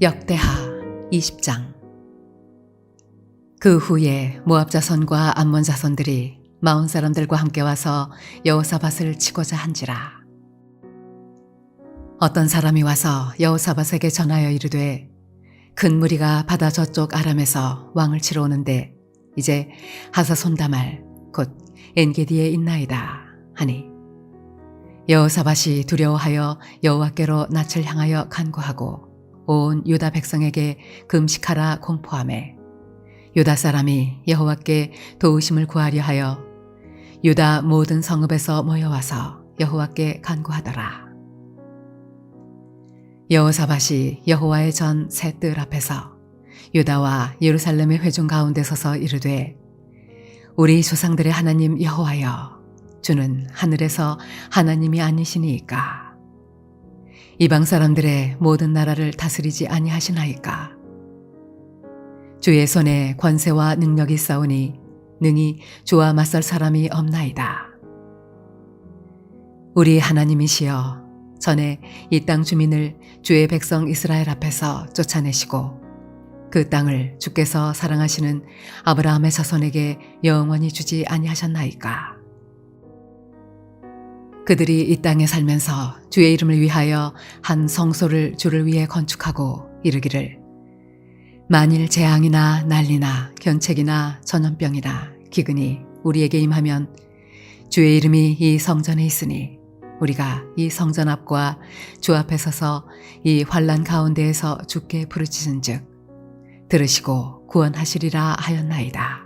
역대하 20장. 그 후에 모압 자손과 암몬 자손들이 마온 사람들과 함께 와서 여호사밧을 치고자 한지라. 어떤 사람이 와서 여호사밧에게 전하여 이르되 큰 무리가 바다 저쪽 아람에서 왕을 치러 오는데 이제 하사손다말 곧 엔게디에 있나이다 하니, 여호사밧이 두려워하여 여호와께로 낯을 향하여 간구하고 온 유다 백성에게 금식하라 공포하매, 유다 사람이 여호와께 도우심을 구하려 하여 유다 모든 성읍에서 모여와서 여호와께 간구하더라. 여호사밧이 여호와의 전 새 뜰 앞에서 유다와 예루살렘의 회중 가운데 서서 이르되, 우리 조상들의 하나님 여호와여, 주는 하늘에서 하나님이 아니시니이까? 이방 사람들의 모든 나라를 다스리지 아니하시나이까? 주의 손에 권세와 능력이 있사오니 능히 주와 맞설 사람이 없나이다. 우리 하나님이시여, 전에 이 땅 주민을 주의 백성 이스라엘 앞에서 쫓아내시고 그 땅을 주께서 사랑하시는 아브라함의 자손에게 영원히 주지 아니하셨나이까? 그들이 이 땅에 살면서 주의 이름을 위하여 한 성소를 주를 위해 건축하고 이르기를, 만일 재앙이나 난리나 견책이나 전염병이나 기근이 우리에게 임하면 주의 이름이 이 성전에 있으니 우리가 이 성전 앞과 주 앞에 서서 이 환난 가운데에서 주께 부르짖은즉 들으시고 구원하시리라 하였나이다.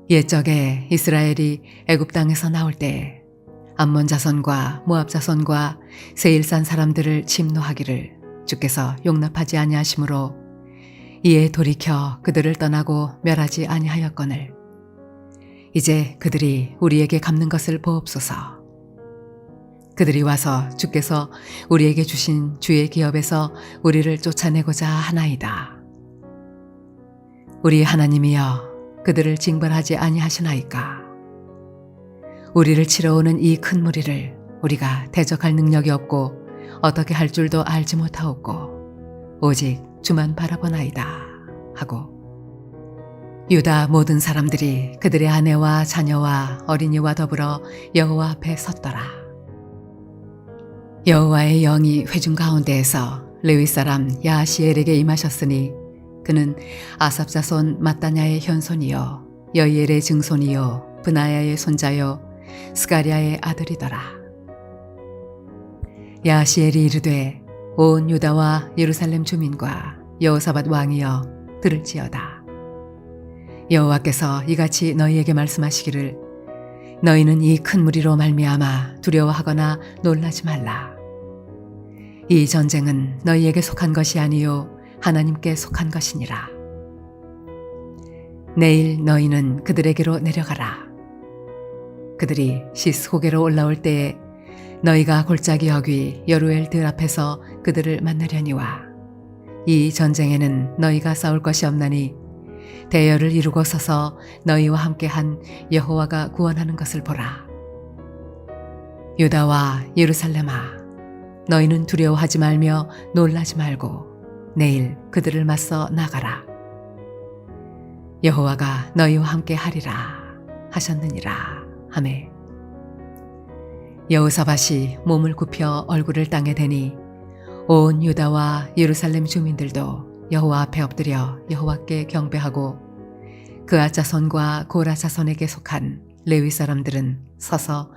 옛적에 이스라엘이 애굽 땅에서 나올 때 암몬 자손과 모압 자손과 세일산 사람들을 침노하기를 주께서 용납하지 아니하시므로 이에 돌이켜 그들을 떠나고 멸하지 아니하였거늘 이제 그들이 우리에게 갚는 것을 보옵소서. 그들이 와서 주께서 우리에게 주신 주의 기업에서 우리를 쫓아내고자 하나이다. 우리 하나님이여, 그들을 징벌하지 아니하시나이까? 우리를 치러 오는 이 큰 무리를 우리가 대적할 능력이 없고 어떻게 할 줄도 알지 못하옵고 오직 주만 바라보나이다 하고, 유다 모든 사람들이 그들의 아내와 자녀와 어린이와 더불어 여호와 앞에 섰더라. 여호와의 영이 회중 가운데에서 레위 사람 야하시엘에게 임하셨으니 그는 아삽 자손 마따냐의 현손이요 여이엘의 증손이요 브나야의 손자요 스가랴의 아들이더라. 야하시엘이 이르되, 온 유다와 예루살렘 주민과 여호사밧 왕이여 들을지어다. 여호와께서 이같이 너희에게 말씀하시기를, 너희는 이 큰 무리로 말미암아 두려워하거나 놀라지 말라. 이 전쟁은 너희에게 속한 것이 아니요 하나님께 속한 것이니라. 내일 너희는 그들에게로 내려가라. 그들이 시스고게로 올라올 때에 너희가 골짜기 어귀 여루엘 들 앞에서 그들을 만나려니와 이 전쟁에는 너희가 싸울 것이 없나니 대열을 이루고 서서 너희와 함께한 여호와가 구원하는 것을 보라. 유다와 예루살렘아, 너희는 두려워하지 말며 놀라지 말고 내일 그들을 맞서 나가라. 여호와가 너희와 함께 하리라 하셨느니라 하매, 여호사밧이 몸을 굽혀 얼굴을 땅에 대니 온 유다와 예루살렘 주민들도 여호와 앞에 엎드려 여호와께 경배하고 그앗 자손과 고라 자손에게 속한 레위 사람들은 서서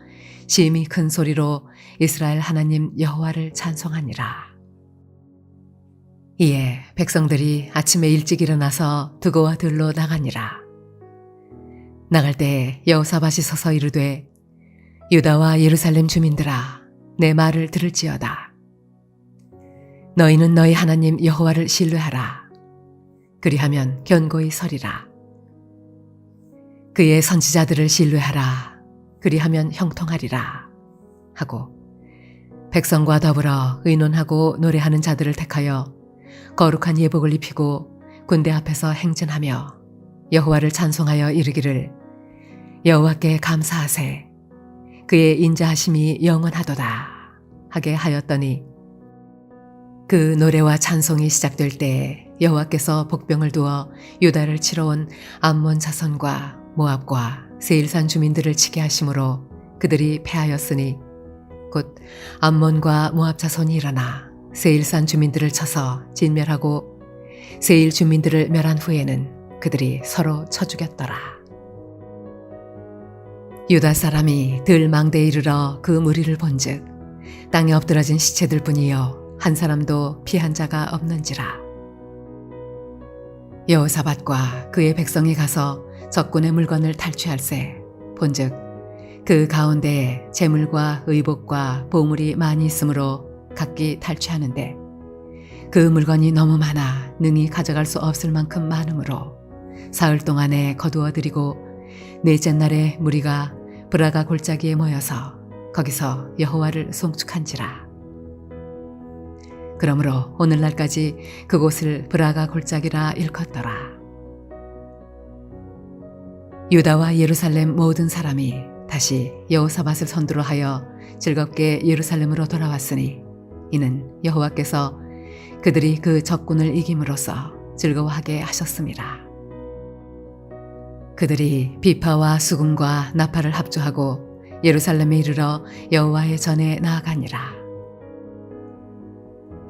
심히 큰 소리로 이스라엘 하나님 여호와를 찬송하니라. 이에 백성들이 아침에 일찍 일어나서 두고와 들로 나가니라. 나갈 때 여호사밧이 서서 이르되, 유다와 예루살렘 주민들아, 내 말을 들을지어다. 너희는 너희 하나님 여호와를 신뢰하라. 그리하면 견고히 서리라. 그의 선지자들을 신뢰하라. 그리하면 형통하리라 하고, 백성과 더불어 의논하고 노래하는 자들을 택하여 거룩한 예복을 입히고 군대 앞에서 행진하며 여호와를 찬송하여 이르기를, 여호와께 감사하세. 그의 인자하심이 영원하도다 하게 하였더니, 그 노래와 찬송이 시작될 때 여호와께서 복병을 두어 유다를 치러 온 암몬 자손과 모압과 세일산 주민들을 치게 하심으로 그들이 패하였으니 곧 암몬과 모압 자손이 일어나 세일산 주민들을 쳐서 진멸하고 세일 주민들을 멸한 후에는 그들이 서로 쳐 죽였더라. 유다 사람이 들 망대에 이르러 그 무리를 본즉 땅에 엎드러진 시체들 뿐이요 한 사람도 피한 자가 없는지라. 여호사밧과 그의 백성이 가서 적군의 물건을 탈취할세 본즉 그 가운데에 재물과 의복과 보물이 많이 있으므로 각기 탈취하는데 그 물건이 너무 많아 능히 가져갈 수 없을 만큼 많으므로 사흘 동안에 거두어들이고 넷째 날에 무리가 브라가 골짜기에 모여서 거기서 여호와를 송축한지라. 그러므로 오늘날까지 그곳을 브라가 골짜기라 일컫더라. 유다와 예루살렘 모든 사람이 다시 여호사밧을 선두로 하여 즐겁게 예루살렘으로 돌아왔으니 이는 여호와께서 그들이 그 적군을 이김으로써 즐거워하게 하셨습니다. 그들이 비파와 수금과 나팔을 합주하고 예루살렘에 이르러 여호와의 전에 나아가니라.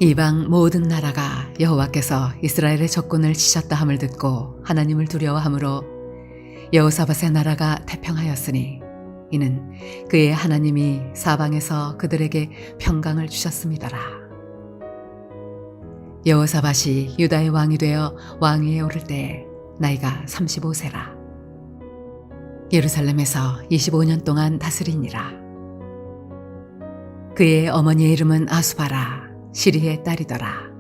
이방 모든 나라가 여호와께서 이스라엘의 적군을 치셨다 함을 듣고 하나님을 두려워함으로 여호사밧의 나라가 태평하였으니 이는 그의 하나님이 사방에서 그들에게 평강을 주셨음이더라. 여호사밧이 유다의 왕이 되어 왕위에 오를 때에 나이가 35세라. 예루살렘에서 25년 동안 다스리니라. 그의 어머니의 이름은 아수바라 시리의 딸이더라.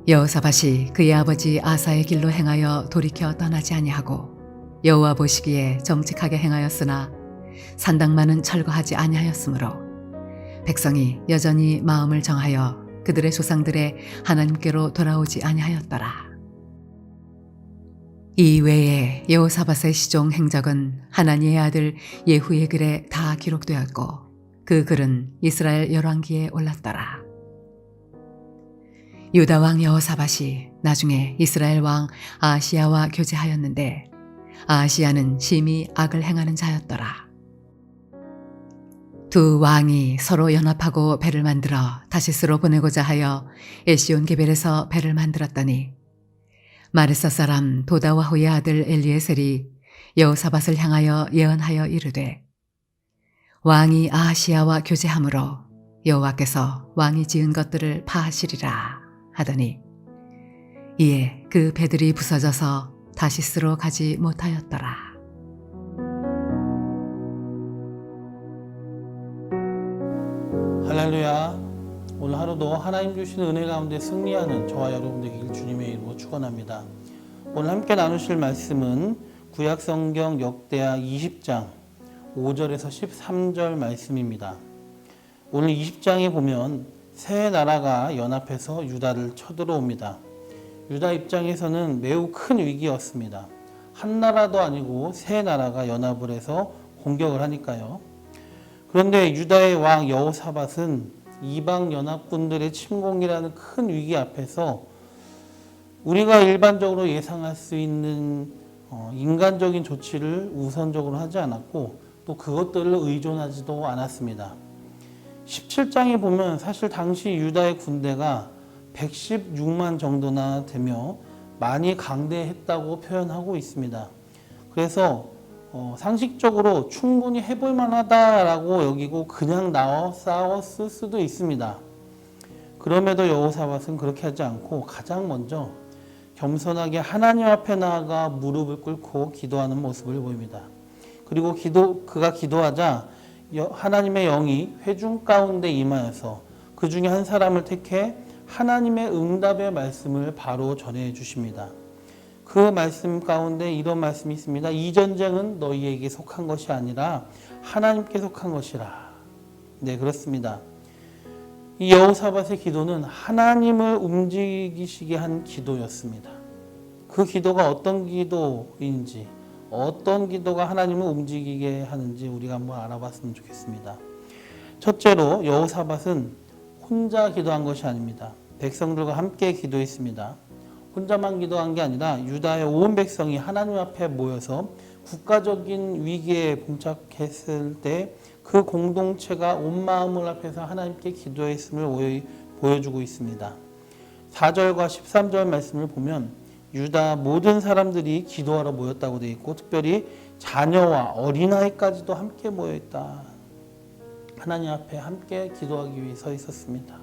여호사밧이 그의 아버지 아사의 길로 행하여 돌이켜 떠나지 아니하고 여호와 보시기에 정직하게 행하였으나 산당만은 철거하지 아니하였으므로 백성이 여전히 마음을 정하여 그들의 조상들의 하나님께로 돌아오지 아니하였더라. 이 외에 여호사밧의 시종 행적은 하나니의 아들 예후의 글에 다 기록되었고 그 글은 이스라엘 열왕기에 올랐더라. 유다 왕 여호사밧이 나중에 이스라엘 왕 아하시야와 교제하였는데 아하시야는 심히 악을 행하는 자였더라. 두 왕이 서로 연합하고 배를 만들어 다시스로 보내고자 하여 에시온 게벨에서 배를 만들었더니 마르사 사람 도다와호의 아들 엘리에셀이 여호사밧을 향하여 예언하여 이르되 왕이 아하시야와 교제함으로 여호와께서 왕이 지은 것들을 파하시리라 하더니 이에 그 배들이 부서져서 다시스로 가지 못하였더라. 할렐루야. 오늘 하루도 하나님 주신 은혜 가운데 승리하는 저와 여러분 되길 주님의 이름으로 축원합니다. 오늘 함께 나누실 말씀은 구약성경 역대하 20장 5절에서 13절 말씀입니다. 오늘 20장에 보면 세 나라가 연합해서 유다를 쳐들어옵니다. 유다 입장에서는 매우 큰 위기였습니다. 한 나라도 아니고 세 나라가 연합을 해서 공격을 하니까요. 그런데 유다의 왕 여호사밧은 이방 연합군들의 침공이라는 큰 위기 앞에서 우리가 일반적으로 예상할 수 있는 인간적인 조치를 우선적으로 하지 않았고 또 그것들을 의존하지도 않았습니다. 17장에 보면 사실 당시 유다의 군대가 116만 정도나 되며 많이 강대했다고 표현하고 있습니다. 그래서 상식적으로 충분히 해볼 만하다라고 여기고 그냥 나와 싸웠을 수도 있습니다. 그럼에도 여호사밧은 그렇게 하지 않고 가장 먼저 겸손하게 하나님 앞에 나아가 무릎을 꿇고 기도하는 모습을 보입니다. 그리고 그가 기도하자 하나님의 영이 회중 가운데 임하여서 그 중에 한 사람을 택해 하나님의 응답의 말씀을 바로 전해 주십니다. 그 말씀 가운데 이런 말씀이 있습니다. 이 전쟁은 너희에게 속한 것이 아니라 하나님께 속한 것이라. 네, 그렇습니다. 이 여호사밧의 기도는 하나님을 움직이시게 한 기도였습니다. 그 기도가 어떤 기도인지, 어떤 기도가 하나님을 움직이게 하는지 우리가 한번 알아봤으면 좋겠습니다. 첫째로 여호사밧은 혼자 기도한 것이 아닙니다. 백성들과 함께 기도했습니다. 혼자만 기도한 게 아니라 유다의 온 백성이 하나님 앞에 모여서 국가적인 위기에 봉착했을 때 그 공동체가 온 마음을 앞에서 하나님께 기도했음을 보여주고 있습니다. 4절과 13절 말씀을 보면 유다 모든 사람들이 기도하러 모였다고 되어 있고 특별히 자녀와 어린아이까지도 함께 모여있다. 하나님 앞에 함께 기도하기 위해 서 있었습니다.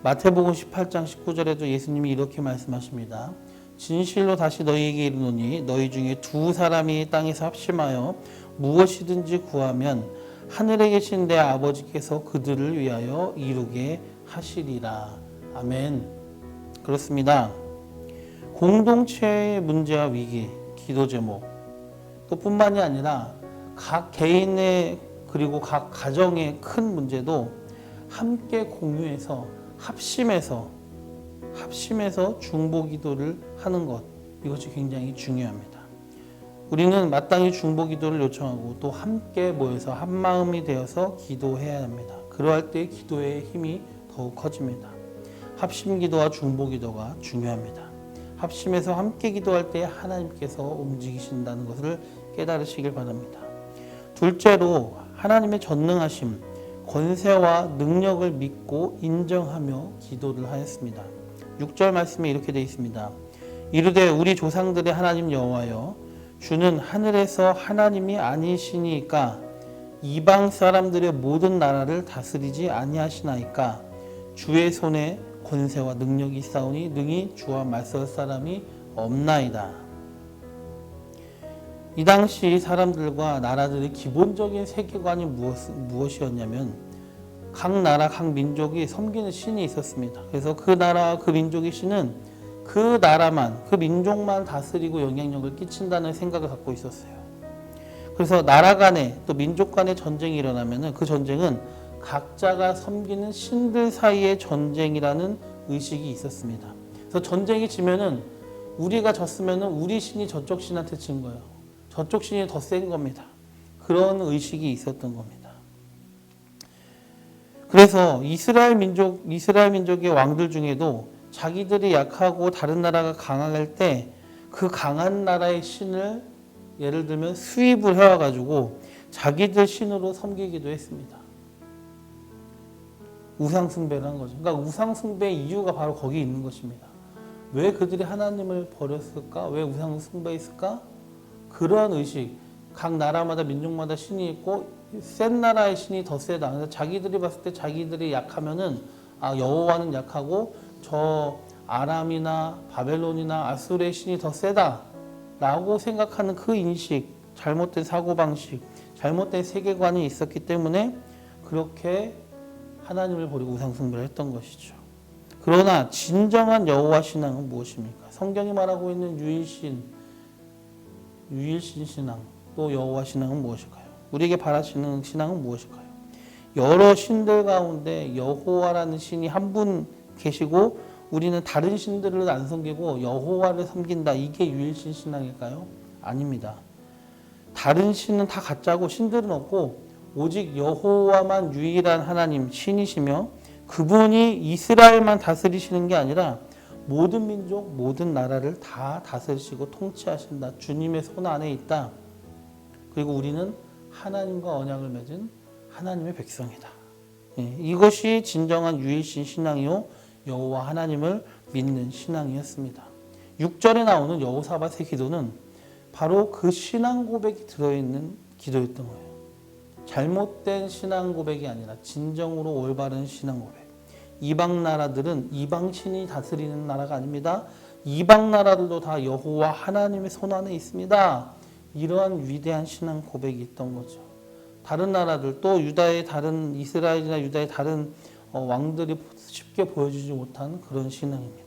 마태복음 18장 19절에도 예수님이 이렇게 말씀하십니다. 진실로 다시 너희에게 이르노니 너희 중에 두 사람이 땅에서 합심하여 무엇이든지 구하면 하늘에 계신 내 아버지께서 그들을 위하여 이루게 하시리라. 아멘. 그렇습니다. 공동체의 문제와 위기, 기도 제목 또 뿐만이 아니라 각 개인의 그리고 각 가정의 큰 문제도 함께 공유해서 합심해서 중보기도를 하는 것, 이것이 굉장히 중요합니다. 우리는 마땅히 중보기도를 요청하고 또 함께 모여서 한마음이 되어서 기도해야 합니다. 그러할 때 기도의 힘이 더욱 커집니다. 합심기도와 중보기도가 중요합니다. 합심해서 함께 기도할 때 하나님께서 움직이신다는 것을 깨달으시길 바랍니다. 둘째로 하나님의 전능하심, 권세와 능력을 믿고 인정하며 기도를 하였습니다. 6절 말씀에 이렇게 되어 있습니다. 이르되 우리 조상들의 하나님 여호와여 주는 하늘에서 하나님이 아니시니까 이방 사람들의 모든 나라를 다스리지 아니하시나이까 주의 손에 권세와 능력이 있사오니 능히 주와 맞설 사람이 없나이다. 이 당시 사람들과 나라들의 기본적인 세계관이 무엇이었냐면 각 나라, 각 민족이 섬기는 신이 있었습니다. 그래서 그 나라와 그 민족의 신은 그 나라만, 그 민족만 다스리고 영향력을 끼친다는 생각을 갖고 있었어요. 그래서 나라 간에 또 민족 간의 전쟁이 일어나면 그 전쟁은 각자가 섬기는 신들 사이의 전쟁이라는 의식이 있었습니다. 그래서 전쟁이 지면은 우리가 졌으면은 우리 신이 저쪽 신한테 진 거예요. 저쪽 신이 더 센 겁니다. 그런 의식이 있었던 겁니다. 그래서 이스라엘 민족의 왕들 중에도 자기들이 약하고 다른 나라가 강할 때 그 강한 나라의 신을 예를 들면 수입을 해와가지고 자기들 신으로 섬기기도 했습니다. 우상숭배를 한 거죠. 그러니까 우상숭배의 이유가 바로 거기 있는 것입니다. 왜 그들이 하나님을 버렸을까? 왜 우상숭배했을까? 그런 의식, 각 나라마다 민족마다 신이 있고 센 나라의 신이 더 세다. 그래서 자기들이 봤을 때 자기들이 약하면은 여호와는 약하고 저 아람이나 바벨론이나 아수르의 신이 더 세다라고 생각하는 그 인식, 잘못된 사고방식, 잘못된 세계관이 있었기 때문에 그렇게 하나님을 버리고 우상숭배를 했던 것이죠. 그러나 진정한 여호와 신앙은 무엇입니까? 성경이 말하고 있는 유일신 신앙, 또 여호와 신앙은 무엇일까요? 우리에게 바라시는 신앙은 무엇일까요? 여러 신들 가운데 여호와라는 신이 한 분 계시고 우리는 다른 신들을 안 섬기고 여호와를 섬긴다. 이게 유일신 신앙일까요? 아닙니다. 다른 신은 다 가짜고 신들은 없고 오직 여호와만 유일한 하나님 신이시며 그분이 이스라엘만 다스리시는 게 아니라 모든 민족, 모든 나라를 다 다스리시고 통치하신다. 주님의 손 안에 있다. 그리고 우리는 하나님과 언약을 맺은 하나님의 백성이다. 이것이 진정한 유일신 신앙이요 여호와 하나님을 믿는 신앙이었습니다. 6절에 나오는 여호사밧의 기도는 바로 그 신앙 고백이 들어있는 기도였던 거예요. 잘못된 신앙 고백이 아니라 진정으로 올바른 신앙 고백. 이방 나라들은 이방 신이 다스리는 나라가 아닙니다. 이방 나라들도 다 여호와 하나님의 손 안에 있습니다. 이러한 위대한 신앙 고백이 있던 거죠. 다른 나라들 또 이스라엘이나 유다의 다른 왕들이 쉽게 보여주지 못한 그런 신앙입니다.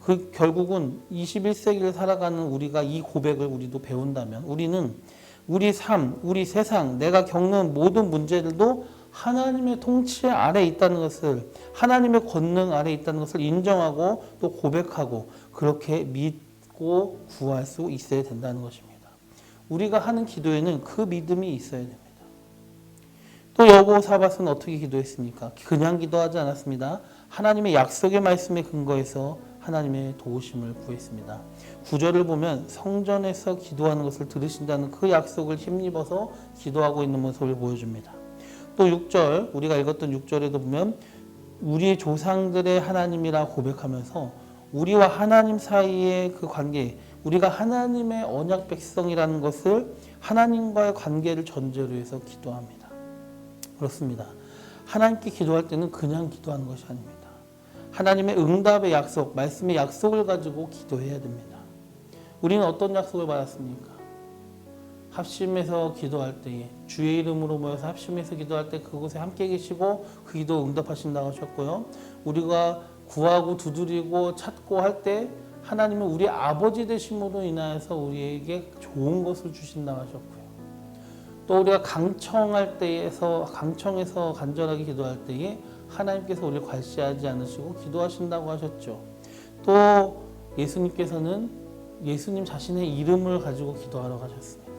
그 결국은 21세기를 살아가는 우리가 이 고백을 우리도 배운다면 우리는 우리 삶, 우리 세상, 내가 겪는 모든 문제들도 하나님의 통치 아래 있다는 것을, 하나님의 권능 아래 있다는 것을 인정하고 또 고백하고 그렇게 믿고 구할 수 있어야 된다는 것입니다. 우리가 하는 기도에는 그 믿음이 있어야 됩니다. 또 여호사밧은 어떻게 기도했습니까? 그냥 기도하지 않았습니다. 하나님의 약속의 말씀에 근거해서 하나님의 도우심을 구했습니다. 9절을 보면 성전에서 기도하는 것을 들으신다는 그 약속을 힘입어서 기도하고 있는 모습을 보여줍니다. 또 6절, 우리가 읽었던 6절에도 보면 우리 조상들의 하나님이라 고백하면서 우리와 하나님 사이의 그 관계, 우리가 하나님의 언약 백성이라는 것을 하나님과의 관계를 전제로 해서 기도합니다. 그렇습니다. 하나님께 기도할 때는 그냥 기도하는 것이 아닙니다. 하나님의 응답의 약속, 말씀의 약속을 가지고 기도해야 됩니다. 우리는 어떤 약속을 받았습니까? 합심해서 기도할 때에 주의 이름으로 모여서 합심해서 기도할 때 그곳에 함께 계시고 그 기도 응답하신다고 하셨고요. 우리가 구하고 두드리고 찾고 할 때 하나님은 우리 아버지 되심으로 인하여서 우리에게 좋은 것을 주신다고 하셨고요. 또 우리가 강청해서 간절하게 기도할 때에 하나님께서 우리를 괄시하지 않으시고 기도하신다고 하셨죠. 또 예수님께서는 예수님 자신의 이름을 가지고 기도하러 가셨습니다.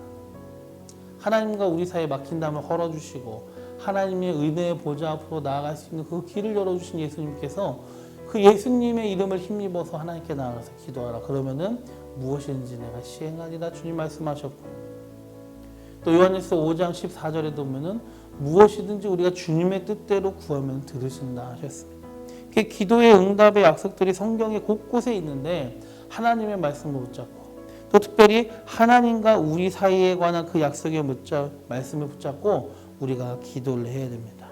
하나님과 우리 사이에 막힌 담을 헐어주시고 하나님의 은혜의 보좌 앞으로 나아갈 수 있는 그 길을 열어주신 예수님께서 그 예수님의 이름을 힘입어서 하나님께 나아가서 기도하라. 그러면은 무엇인지 내가 시행하리라 주님 말씀하셨고요. 또 요한일서 5장 14절에도 보면은 무엇이든지 우리가 주님의 뜻대로 구하면 들으신다 하셨습니다. 그 기도의 응답의 약속들이 성경에 곳곳에 있는데 하나님의 말씀을 붙잡고 또 특별히 하나님과 우리 사이에 관한 그 약속의 말씀을 붙잡고 우리가 기도를 해야 됩니다.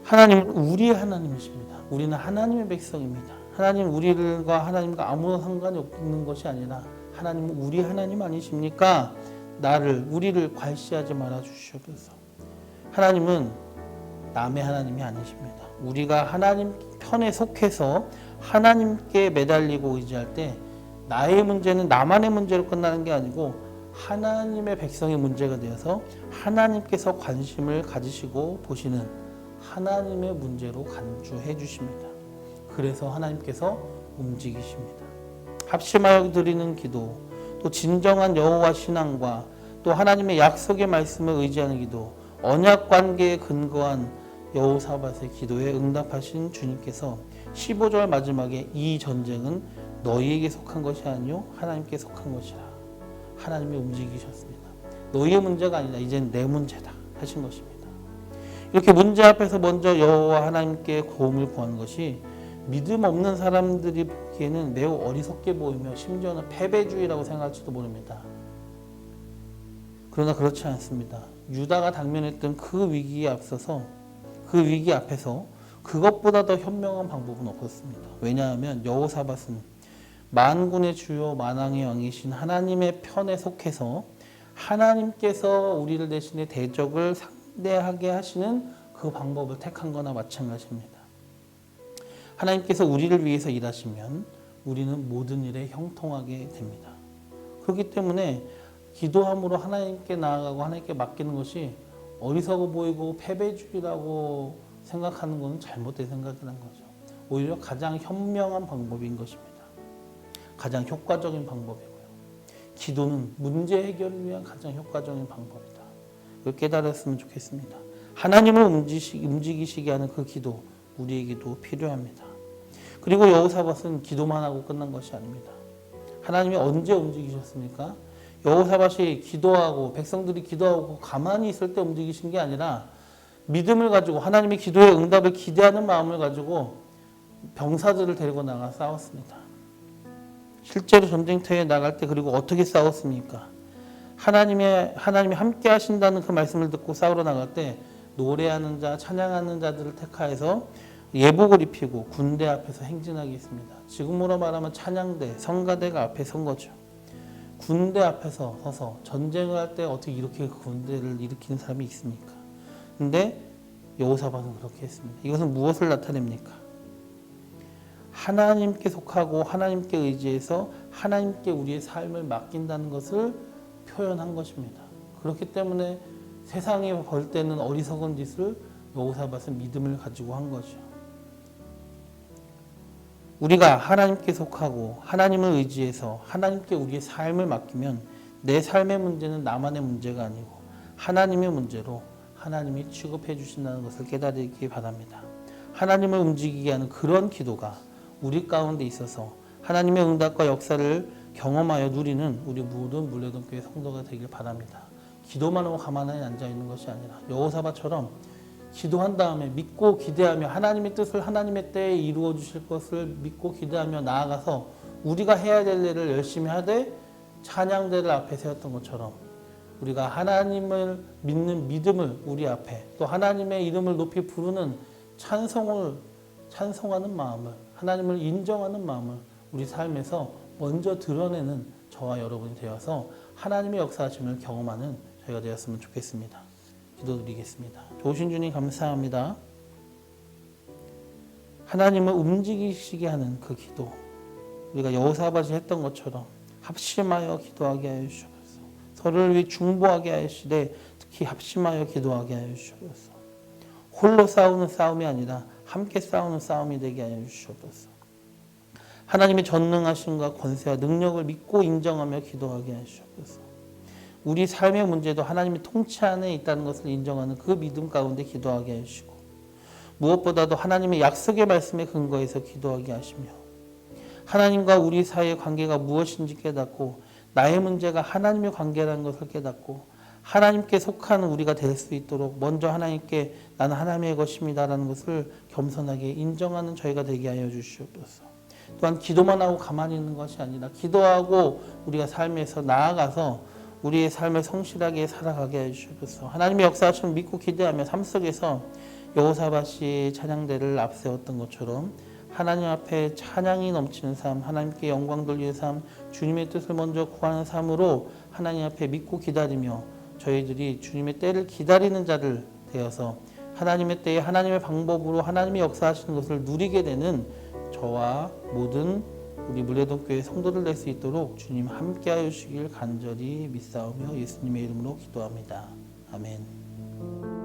하나님은 우리의 하나님이십니다. 우리는 하나님의 백성입니다. 하나님 우리가 하나님과 아무런 상관이 없는 것이 아니라 하나님은 우리 하나님 아니십니까? 우리를 괄시하지 말아 주시옵소서. 하나님은 남의 하나님이 아니십니다. 우리가 하나님 편에 속해서 하나님께 매달리고 의지할 때 나의 문제는 나만의 문제로 끝나는 게 아니고 하나님의 백성의 문제가 되어서 하나님께서 관심을 가지시고 보시는 하나님의 문제로 간주해 주십니다. 그래서 하나님께서 움직이십니다. 합심하여 드리는 기도, 또 진정한 여호와 신앙과 또 하나님의 약속의 말씀을 의지하는 기도, 언약 관계에 근거한 여호사밧의 기도에 응답하신 주님께서 15절 마지막에 이 전쟁은 너희에게 속한 것이 아니요 하나님께 속한 것이라. 하나님이 움직이셨습니다. 너희의 문제가 아니라 이젠 내 문제다 하신 것입니다. 이렇게 문제 앞에서 먼저 여호와 하나님께 도움을 구하는 것이 믿음 없는 사람들이 보기에는 매우 어리석게 보이며 심지어는 패배주의라고 생각할지도 모릅니다. 그러나 그렇지 않습니다. 유다가 당면했던 그 위기에 앞서서 그 위기 앞에서 그것보다 더 현명한 방법은 없었습니다. 왜냐하면 여호사밧은 만군의 주요 만왕의 왕이신 하나님의 편에 속해서 하나님께서 우리를 대신에 대적을 상대하게 하시는 그 방법을 택한 거나 마찬가지입니다. 하나님께서 우리를 위해서 일하시면 우리는 모든 일에 형통하게 됩니다. 그렇기 때문에 기도함으로 하나님께 나아가고 하나님께 맡기는 것이 어리석어 보이고 패배주의라고 생각하는 것은 잘못된 생각이라는 거죠. 오히려 가장 현명한 방법인 것입니다. 가장 효과적인 방법이고요. 기도는 문제 해결을 위한 가장 효과적인 방법이다. 그걸 깨달았으면 좋겠습니다. 하나님을 움직이시게 하는 그 기도, 우리에게도 필요합니다. 그리고 여호사밧은 기도만 하고 끝난 것이 아닙니다. 하나님이 언제 움직이셨습니까? 여호사밧이 기도하고 백성들이 기도하고 가만히 있을 때 움직이신 게 아니라 믿음을 가지고 하나님의 기도의 응답을 기대하는 마음을 가지고 병사들을 데리고 나가 싸웠습니다. 실제로 전쟁터에 나갈 때 그리고 어떻게 싸웠습니까? 하나님이 함께 하신다는 그 말씀을 듣고 싸우러 나갈 때 노래하는 자, 찬양하는 자들을 택하여서 예복을 입히고 군대 앞에서 행진하게 했습니다. 지금으로 말하면 찬양대, 성가대가 앞에 선 거죠. 군대 앞에서 서서 전쟁을 할 때 어떻게 이렇게 군대를 일으키는 사람이 있습니까? 근데 여호사밧은 그렇게 했습니다. 이것은 무엇을 나타냅니까? 하나님께 속하고 하나님께 의지해서 하나님께 우리의 삶을 맡긴다는 것을 표현한 것입니다. 그렇기 때문에 세상에 볼 때는 어리석은 짓을 여호사밧은 믿음을 가지고 한 거죠. 우리가 하나님께 속하고 하나님을 의지해서 하나님께 우리의 삶을 맡기면 내 삶의 문제는 나만의 문제가 아니고 하나님의 문제로 하나님이 취급해 주신다는 것을 깨달으기 바랍니다. 하나님을 움직이게 하는 그런 기도가 우리 가운데 있어서 하나님의 응답과 역사를 경험하여 누리는 우리 모든 물레동교회 성도가 되길 바랍니다. 기도만 하고 가만히 앉아있는 것이 아니라 여호사밧처럼 기도한 다음에 믿고 기대하며 하나님의 뜻을 하나님의 때에 이루어 주실 것을 믿고 기대하며 나아가서 우리가 해야 될 일을 열심히 하되 찬양대를 앞에 세웠던 것처럼 우리가 하나님을 믿는 믿음을 우리 앞에 또 하나님의 이름을 높이 부르는 찬송하는 마음을 하나님을 인정하는 마음을 우리 삶에서 먼저 드러내는 저와 여러분이 되어서 하나님의 역사하심을 경험하는 저희가 되었으면 좋겠습니다. 기도드리겠습니다. 좋으신 주님 감사합니다. 하나님을 움직이시게 하는 그 기도 우리가 여호사밧이 했던 것처럼 합심하여 기도하게 하여 주시옵소서. 서로를 위해 중보하게 하시되 특히 합심하여 기도하게 하여 주시옵소서. 홀로 싸우는 싸움이 아니라 함께 싸우는 싸움이 되게 하여 주시옵소서. 하나님의 전능하심과 권세와 능력을 믿고 인정하며 기도하게 하여 주시옵소서. 우리 삶의 문제도 하나님의 통치 안에 있다는 것을 인정하는 그 믿음 가운데 기도하게 하시고 무엇보다도 하나님의 약속의 말씀에 근거해서 기도하게 하시며 하나님과 우리 사이의 관계가 무엇인지 깨닫고 나의 문제가 하나님의 관계라는 것을 깨닫고 하나님께 속한 우리가 될 수 있도록 먼저 하나님께 나는 하나님의 것입니다라는 것을 겸손하게 인정하는 저희가 되게 하여 주시옵소서. 또한 기도만 하고 가만히 있는 것이 아니라 기도하고 우리가 삶에서 나아가서 우리의 삶을 성실하게 살아가게 해주시옵소서. 하나님의 역사하심을 믿고 기대하며 삶 속에서 여호사밧이 찬양대를 앞세웠던 것처럼 하나님 앞에 찬양이 넘치는 삶, 하나님께 영광 돌리는 삶, 주님의 뜻을 먼저 구하는 삶으로 하나님 앞에 믿고 기다리며 저희들이 주님의 때를 기다리는 자를 되어서 하나님의 때에 하나님의 방법으로 하나님의 역사하시는 것을 누리게 되는 저와 모든 우리 물레동교회 성도들 될 수 있도록 주님 함께하여 주시길 간절히 믿사오며 예수님의 이름으로 기도합니다. 아멘.